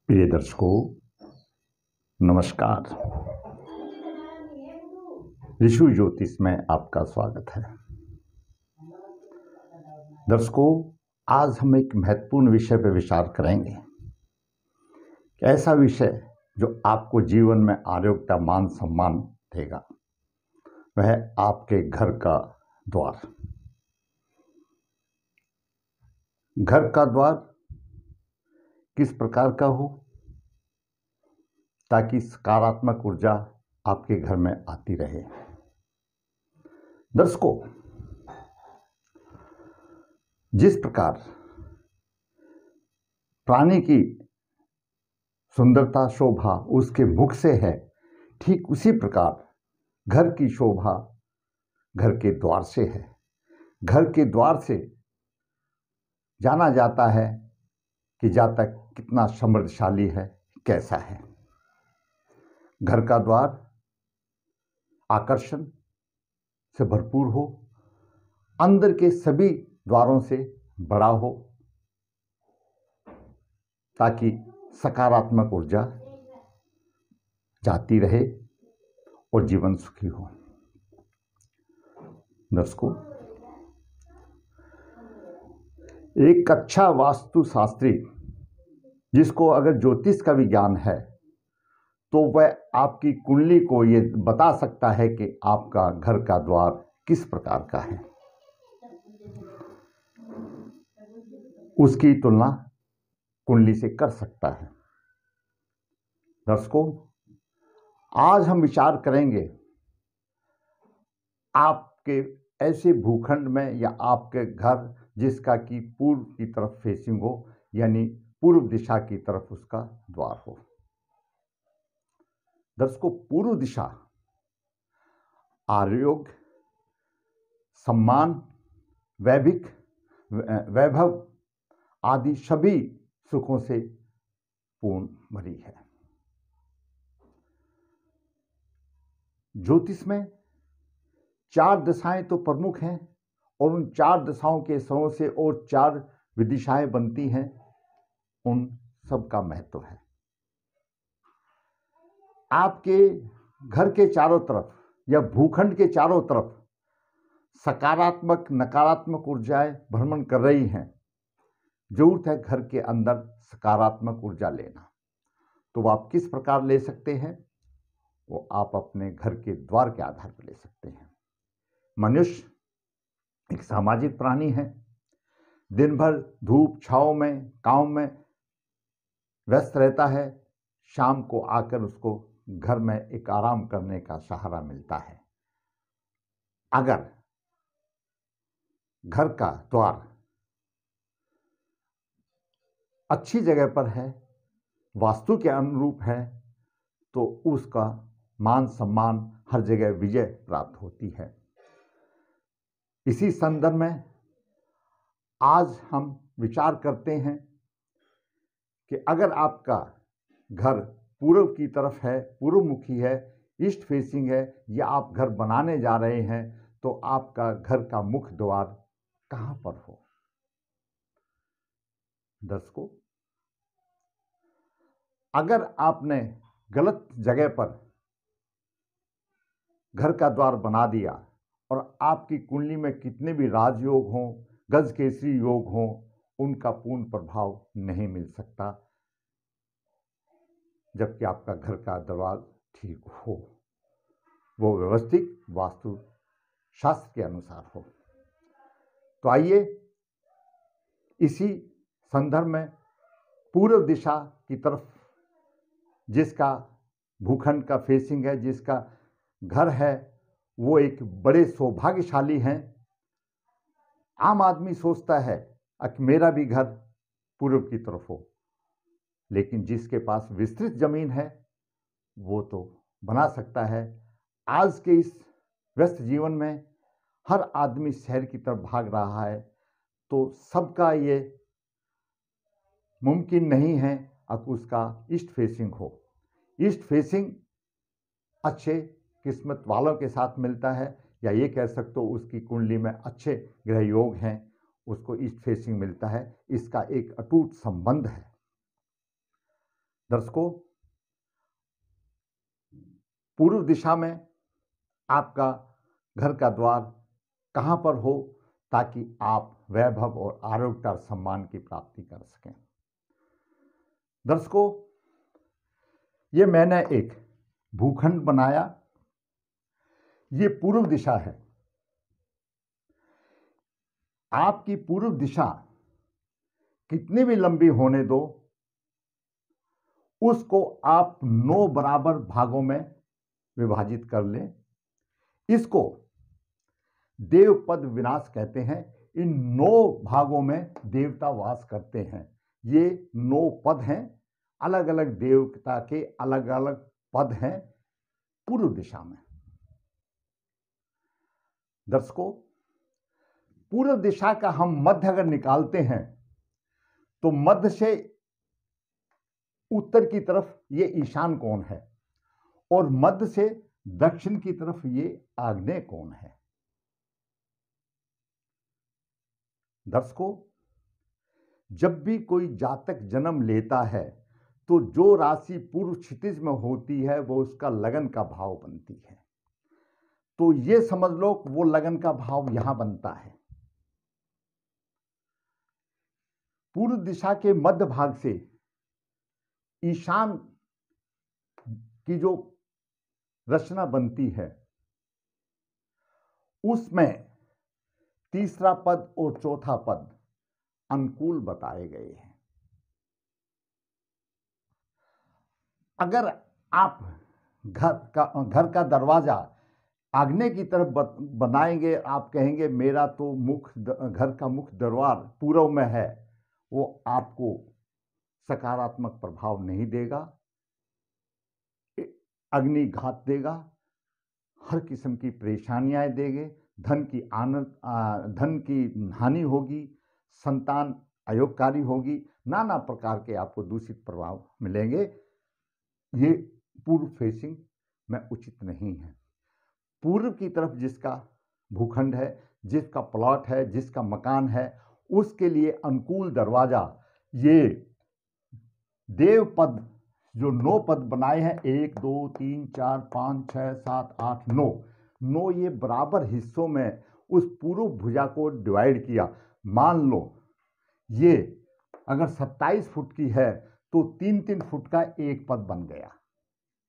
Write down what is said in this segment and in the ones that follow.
प्रिय दर्शकों, नमस्कार। ऋषु ज्योतिष में आपका स्वागत है। दर्शकों, आज हम एक महत्वपूर्ण विषय पर विचार करेंगे। ऐसा विषय जो आपको जीवन में आरोग्यता, मान सम्मान देगा, वह आपके घर का द्वार। घर का द्वार किस प्रकार का हो ताकि सकारात्मक ऊर्जा आपके घर में आती रहे। दर्शकों, जिस प्रकार प्राणी की सुंदरता, शोभा उसके मुख से है, ठीक उसी प्रकार घर की शोभा घर के द्वार से है। घर के द्वार से जाना जाता है कि जातक कितना समृद्धशाली है, कैसा है। घर का द्वार आकर्षण से भरपूर हो, अंदर के सभी द्वारों से बड़ा हो, ताकि सकारात्मक ऊर्जा जाती रहे और जीवन सुखी हो। दर्शकों, एक अच्छा वास्तुशास्त्री जिसको अगर ज्योतिष का विज्ञान है तो वह आपकी कुंडली को ये बता सकता है कि आपका घर का द्वार किस प्रकार का है। उसकी तुलना कुंडली से कर सकता है। दर्शकों, आज हम विचार करेंगे आपके ऐसे भूखंड में या आपके घर जिसका कि पूर्व की तरफ फेसिंग हो, यानी पूर्व दिशा की तरफ उसका द्वार हो। दर्शकों, पूर्व दिशा आरोग्य, सम्मान, वैभव आदि सभी सुखों से पूर्ण भरी है। ज्योतिष में 4 दिशाएं तो प्रमुख हैं और उन 4 दिशाओं के स्वरों से और 4 विदिशाएं बनती हैं। उन सब का महत्व है। आपके घर के चारों तरफ या भूखंड के चारों तरफ सकारात्मक, नकारात्मक ऊर्जाएं भ्रमण कर रही हैं। जरूरत है घर के अंदर सकारात्मक ऊर्जा लेना। तो आप किस प्रकार ले सकते हैं, वो आप अपने घर के द्वार के आधार पर ले सकते हैं। मनुष्य एक सामाजिक प्राणी है। दिन भर धूप छांव में, काम में व्यस्त रहता है। शाम को आकर उसको घर में एक आराम करने का सहारा मिलता है। अगर घर का द्वार अच्छी जगह पर है, वास्तु के अनुरूप है, तो उसका मान सम्मान हर जगह विजय प्राप्त होती है। इसी संदर्भ में आज हम विचार करते हैं कि अगर आपका घर पूर्व की तरफ है, पूर्वमुखी है, ईस्ट फेसिंग है, या आप घर बनाने जा रहे हैं, तो आपका घर का मुख्य द्वार कहां पर हो। दर्शकों, अगर आपने गलत जगह पर घर का द्वार बना दिया और आपकी कुंडली में कितने भी राजयोग हों, गज केसरी योग हों, उनका पूर्ण प्रभाव नहीं मिल सकता जबकि आपका घर का द्वार ठीक हो, वो व्यवस्थित वास्तु शास्त्र के अनुसार हो। तो आइए इसी संदर्भ में पूर्व दिशा की तरफ जिसका भूखंड का फेसिंग है, जिसका घर है, वो एक बड़े सौभाग्यशाली हैं। आम आदमी सोचता है कि मेरा भी घर पूर्व की तरफ हो, लेकिन जिसके पास विस्तृत जमीन है वो तो बना सकता है। आज के इस व्यस्त जीवन में हर आदमी शहर की तरफ भाग रहा है, तो सबका ये मुमकिन नहीं है कि उसका ईस्ट फेसिंग हो। ईस्ट फेसिंग अच्छे किस्मत वालों के साथ मिलता है, या ये कह सकते हो उसकी कुंडली में अच्छे ग्रह योग हैं, उसको ईस्ट फेसिंग मिलता है। इसका एक अटूट संबंध है। दर्शकों, पूर्व दिशा में आपका घर का द्वार कहाँ पर हो ताकि आप वैभव और आरोग्य और सम्मान की प्राप्ति कर सकें। दर्शकों, ये मैंने एक भूखंड बनाया, ये पूर्व दिशा है। आपकी पूर्व दिशा कितनी भी लंबी होने दो, उसको आप 9 बराबर भागों में विभाजित कर लें। इसको देवपद विनाश कहते हैं। इन 9 भागों में देवता वास करते हैं। ये 9 पद हैं, अलग अलग देवता के अलग अलग पद हैं पूर्व दिशा में। दर्शकों, पूर्व दिशा का हम मध्य अगर निकालते हैं तो मध्य से उत्तर की तरफ ये ईशान कोण है और मध्य से दक्षिण की तरफ ये आग्नेय कोण है। दर्शकों, जब भी कोई जातक जन्म लेता है तो जो राशि पूर्व क्षितिज में होती है वो उसका लगन का भाव बनती है। तो ये समझ लो वो लगन का भाव यहां बनता है। पूर्व दिशा के मध्य भाग से ईशान की जो रचना बनती है उसमें तीसरा पद और चौथा पद अनुकूल बताए गए हैं। अगर आप घर का दरवाजा आग्नेय की तरफ बनाएंगे, आप कहेंगे मेरा तो घर का मुख्य द्वार पूर्व में है, वो आपको सकारात्मक प्रभाव नहीं देगा, अग्नि घात देगा, हर किस्म की परेशानियां देंगे, धन की हानि होगी, संतान अयोगकारी होगी, नाना प्रकार के आपको दूषित प्रभाव मिलेंगे। ये पूर्व फेसिंग में उचित नहीं है। पूर्व की तरफ जिसका भूखंड है, जिसका प्लॉट है, जिसका मकान है, उसके लिए अनुकूल दरवाजा ये देव पद जो 9 पद बनाए हैं, 1 2 3 4 5 6 7 8 9 ये बराबर हिस्सों में उस पूर्व भुजा को डिवाइड किया। मान लो ये अगर 27 फुट की है तो 3-3 फुट का एक पद बन गया।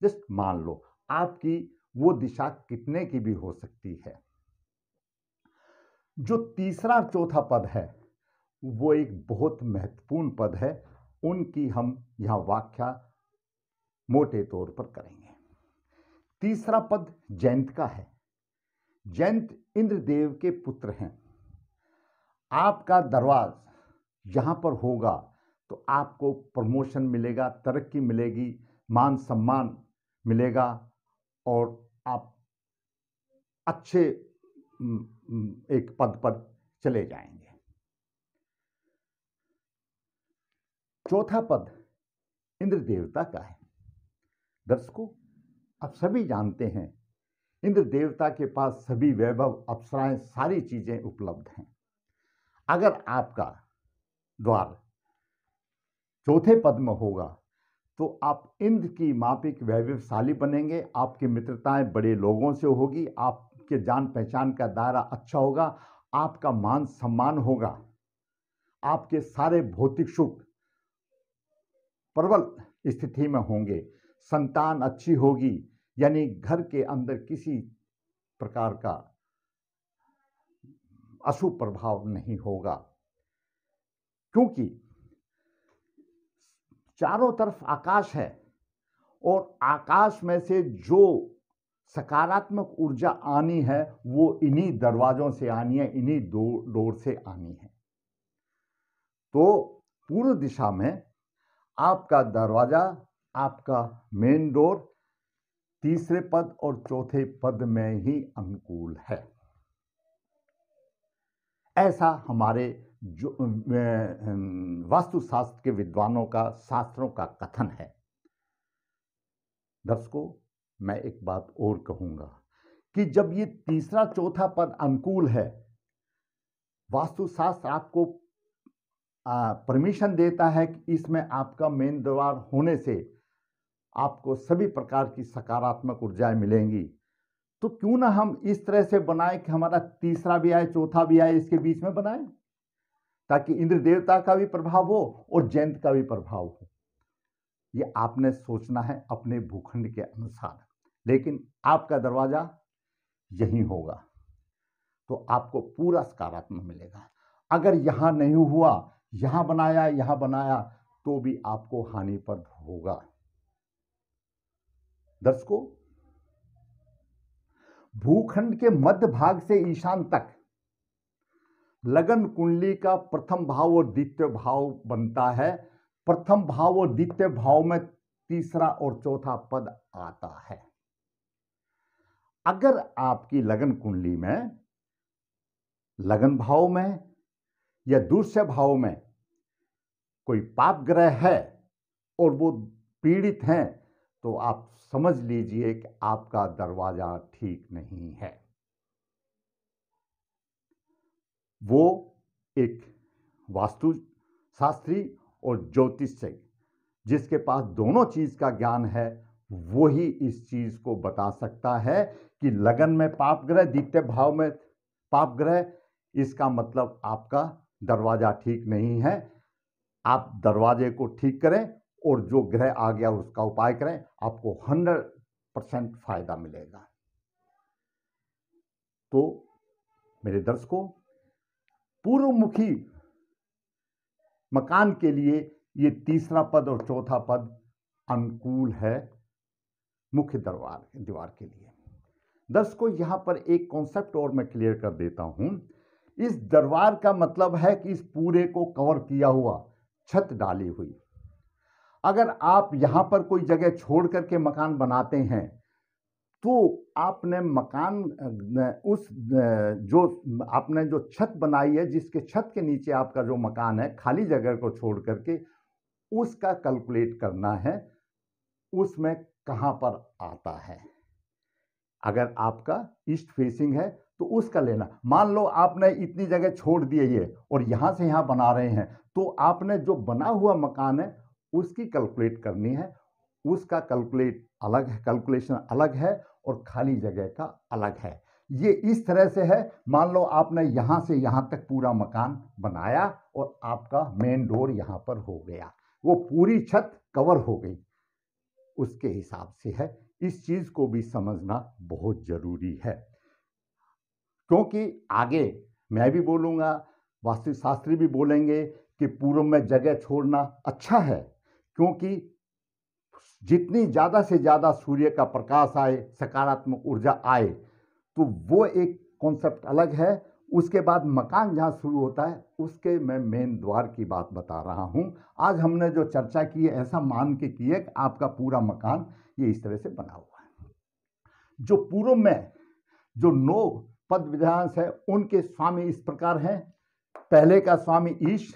जस्ट मान लो, आपकी वो दिशा कितने की भी हो सकती है। जो तीसरा चौथा पद है वो एक बहुत महत्वपूर्ण पद है, उनकी हम यहां व्याख्या मोटे तौर पर करेंगे। तीसरा पद जयंत का है। जयंत इंद्रदेव के पुत्र हैं। आपका दरवाज जहां पर होगा तो आपको प्रमोशन मिलेगा, तरक्की मिलेगी, मान सम्मान मिलेगा और आप अच्छे एक पद पर चले जाएंगे। चौथा पद इंद्र देवता का है। दर्शकों, आप सभी जानते हैं इंद्र देवता के पास सभी वैभव, अप्सराएं, सारी चीजें उपलब्ध हैं। अगर आपका द्वार चौथे पद में होगा तो आप इंद्र की मापिक वैभवशाली बनेंगे, आपकी मित्रताएं बड़े लोगों से होगी, आपके जान पहचान का दायरा अच्छा होगा, आपका मान सम्मान होगा, आपके सारे भौतिक सुख प्रबल स्थिति में होंगे, संतान अच्छी होगी, यानी घर के अंदर किसी प्रकार का अशुभ प्रभाव नहीं होगा, क्योंकि चारों तरफ आकाश है और आकाश में से जो सकारात्मक ऊर्जा आनी है वो इन्हीं दरवाजों से आनी है, इन्हीं डोर से आनी है। तो पूर्व दिशा में आपका दरवाजा, आपका मेन डोर तीसरे पद और चौथे पद में ही अनुकूल है। ऐसा हमारे जो वास्तुशास्त्र के विद्वानों का, शास्त्रों का कथन है। दर्शकों, मैं एक बात और कहूंगा कि जब ये तीसरा चौथा पद अनुकूल है, वास्तुशास्त्र आपको परमिशन देता है कि इसमें आपका मेन द्वार होने से आपको सभी प्रकार की सकारात्मक ऊर्जाएं मिलेंगी। तो क्यों ना हम इस तरह से बनाएं कि हमारा तीसरा भी आए, चौथा भी आए, इसके बीच में बनाएं, ताकि इंद्र देवता का भी प्रभाव हो और जयंत का भी प्रभाव हो। ये आपने सोचना है अपने भूखंड के अनुसार, लेकिन आपका दरवाजा यही होगा तो आपको पूरा सकारात्मक मिलेगा। अगर यहां नहीं हुआ, यहां बनाया तो भी आपको हानिप्रद होगा। दर्शकों, भूखंड के मध्य भाग से ईशान तक लगन कुंडली का प्रथम भाव और द्वितीय भाव बनता है। प्रथम भाव और द्वितीय भाव में तीसरा और चौथा पद आता है। अगर आपकी लगन कुंडली में लगन भाव में या दूसरे भाव में कोई पाप ग्रह है और वो पीड़ित हैं, तो आप समझ लीजिए कि आपका दरवाजा ठीक नहीं है। वो एक वास्तु शास्त्री और ज्योतिष से जिसके पास दोनों चीज का ज्ञान है, वो ही इस चीज को बता सकता है कि लगन में पाप ग्रह, द्वितीय भाव में पाप ग्रह, इसका मतलब आपका दरवाजा ठीक नहीं है। आप दरवाजे को ठीक करें और जो ग्रह आ गया उसका उपाय करें, आपको 100% फायदा मिलेगा। तो मेरे दर्शकों, पूर्वमुखी मकान के लिए ये तीसरा पद और चौथा पद अनुकूल है मुख्य दीवार के लिए। दर्शकों, यहां पर एक कॉन्सेप्ट और मैं क्लियर कर देता हूं। इस दरबार का मतलब है कि इस पूरे को कवर किया हुआ, छत डाली हुई। अगर आप यहां पर कोई जगह छोड़ करके मकान बनाते हैं तो आपने मकान उस जो आपने जो छत बनाई है, जिसके छत के नीचे आपका जो मकान है, खाली जगह को छोड़ करके उसका कैलकुलेट करना है, उसमें कहां पर आता है। अगर आपका ईस्ट फेसिंग है तो उसका लेना। मान लो आपने इतनी जगह छोड़ दी है ये और यहां से यहां बना रहे हैं, तो आपने जो बना हुआ मकान है उसकी कैलकुलेट करनी है। उसका कैलकुलेट अलग है, कैलकुलेशन अलग है और खाली जगह का अलग है। ये इस तरह से है, मान लो आपने यहां से यहां तक पूरा मकान बनाया और आपका मेन डोर यहां पर हो गया, वो पूरी छत कवर हो गई, उसके हिसाब से है। इस चीज को भी समझना बहुत जरूरी है, क्योंकि आगे मैं भी बोलूंगा, वास्तुशास्त्री भी बोलेंगे कि पूर्व में जगह छोड़ना अच्छा है, क्योंकि जितनी ज्यादा से ज्यादा सूर्य का प्रकाश आए, सकारात्मक ऊर्जा आए, तो वो एक कॉन्सेप्ट अलग है। उसके बाद मकान जहां शुरू होता है उसके मैं मेन द्वार की बात बता रहा हूं। आज हमने जो चर्चा की है, ऐसा मान के की है कि आपका पूरा मकान ये इस तरह से बना हुआ है। जो पूर्व में जो 9 पद विधांश है, उनके स्वामी इस प्रकार हैं। पहले का स्वामी ईश,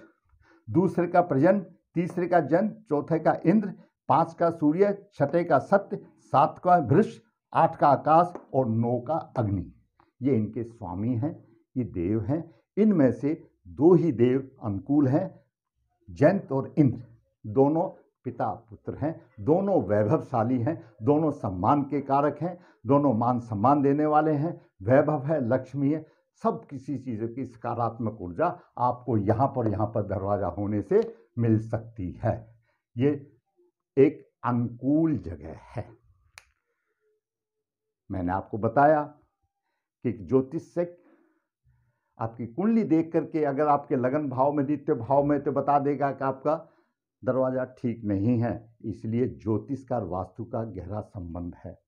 दूसरे का प्रजन, तीसरे का जन, चौथे का इंद्र, 5 का सूर्य, छठे का सत्य, 7 का वृष, 8 का आकाश और 9 का अग्नि। ये इनके स्वामी हैं, ये देव हैं। इनमें से 2 ही देव अनुकूल हैं, जयंत और इंद्र। दोनों पिता पुत्र हैं, दोनों वैभवशाली हैं, दोनों सम्मान के कारक हैं, दोनों मान सम्मान देने वाले हैं। वैभव है, लक्ष्मी है, सब किसी चीज की सकारात्मक ऊर्जा आपको यहां पर दरवाजा होने से मिल सकती है। ये एक अनुकूल जगह है। मैंने आपको बताया कि ज्योतिष से आपकी कुंडली देख करके अगर आपके लगन भाव में, द्वितीय भाव में, तो बता देगा कि आपका दरवाजा ठीक नहीं है। इसलिए ज्योतिष का और वास्तु का गहरा संबंध है।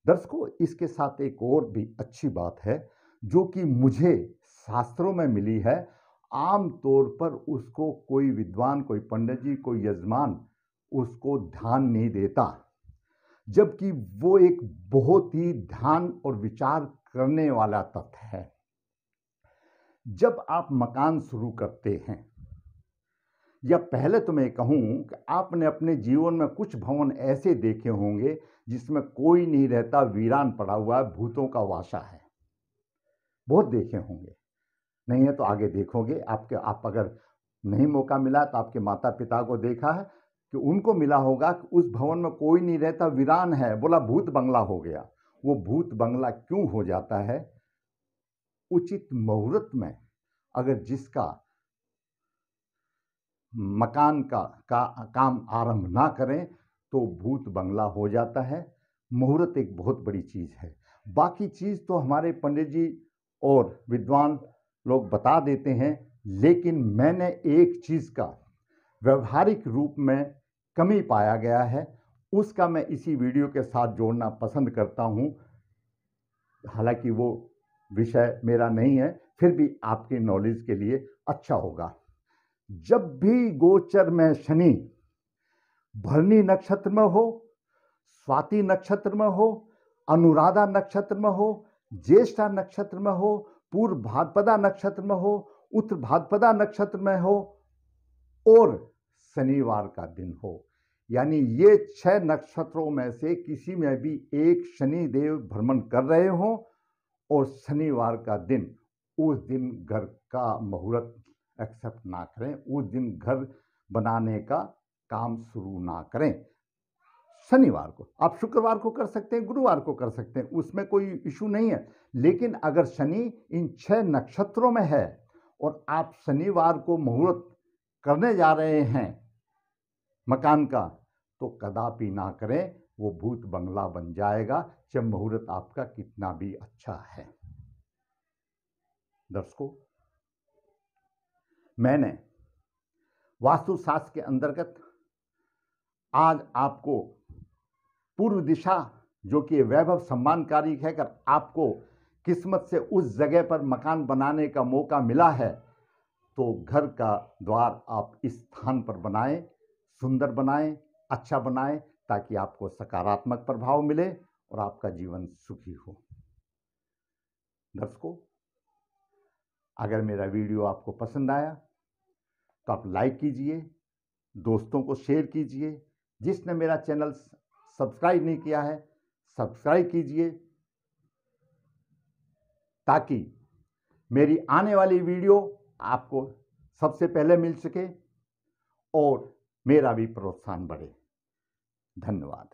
दर्शकों, इसके साथ एक और भी अच्छी बात है जो कि मुझे शास्त्रों में मिली है। आम तौर पर उसको कोई विद्वान, कोई पंडित जी, कोई यजमान उसको ध्यान नहीं देता, जबकि वो एक बहुत ही ध्यान और विचार करने वाला तत्व है। जब आप मकान शुरू करते हैं, या पहले तो मैं कहूं कि आपने अपने जीवन में कुछ भवन ऐसे देखे होंगे जिसमें कोई नहीं रहता, वीरान पड़ा हुआ है, भूतों का वासा है। बहुत देखे होंगे, नहीं है तो आगे देखोगे। आप अगर नहीं मौका मिला तो आपके माता पिता को देखा है कि उनको मिला होगा कि उस भवन में कोई नहीं रहता, वीरान है, बोला भूत बंगला हो गया। वो भूत बंगला क्यों हो जाता है? उचित मुहूर्त में अगर जिसका मकान का काम आरंभ ना करें तो भूत बंगला हो जाता है। मुहूर्त एक बहुत बड़ी चीज़ है। बाकी चीज़ तो हमारे पंडित जी और विद्वान लोग बता देते हैं, लेकिन मैंने एक चीज़ का व्यवहारिक रूप में कमी पाया गया है, उसका मैं इसी वीडियो के साथ जोड़ना पसंद करता हूँ। हालांकि वो विषय मेरा नहीं है, फिर भी आपकी नॉलेज के लिए अच्छा होगा। जब भी गोचर में शनि भरणी नक्षत्र में हो, स्वाति नक्षत्र में हो, अनुराधा नक्षत्र में हो, ज्येष्ठा नक्षत्र में हो, पूर्व भाद्रपदा नक्षत्र में हो, उत्तर भाद्रपदा नक्षत्र में हो और शनिवार का दिन हो, यानी ये 6 नक्षत्रों में से किसी में भी एक शनि देव भ्रमण कर रहे हो और शनिवार का दिन, उस दिन घर का मुहूर्त एक्सेप्ट ना करें, उस दिन घर बनाने का काम शुरू ना करें। शनिवार को आप शुक्रवार को कर सकते हैं, गुरुवार को कर सकते हैं, उसमें कोई इशू नहीं है। लेकिन अगर शनि इन 6 नक्षत्रों में है और आप शनिवार को मुहूर्त करने जा रहे हैं मकान का, तो कदापि ना करें, वो भूत बंगला बन जाएगा, चाहे मुहूर्त आपका कितना भी अच्छा है। दर्शकों, मैंने वास्तुशास्त्र के अंतर्गत आज आपको पूर्व दिशा, जो कि वैभव सम्मानकारी है, अगर आपको किस्मत से उस जगह पर मकान बनाने का मौका मिला है तो घर का द्वार आप इस स्थान पर बनाएं, सुंदर बनाएं, अच्छा बनाएं, ताकि आपको सकारात्मक प्रभाव मिले और आपका जीवन सुखी हो। दर्शकों, अगर मेरा वीडियो आपको पसंद आया तो आप लाइक कीजिए, दोस्तों को शेयर कीजिए। जिसने मेरा चैनल सब्सक्राइब नहीं किया है, सब्सक्राइब कीजिए, ताकि मेरी आने वाली वीडियो आपको सबसे पहले मिल सके और मेरा भी प्रोत्साहन बढ़े। धन्यवाद।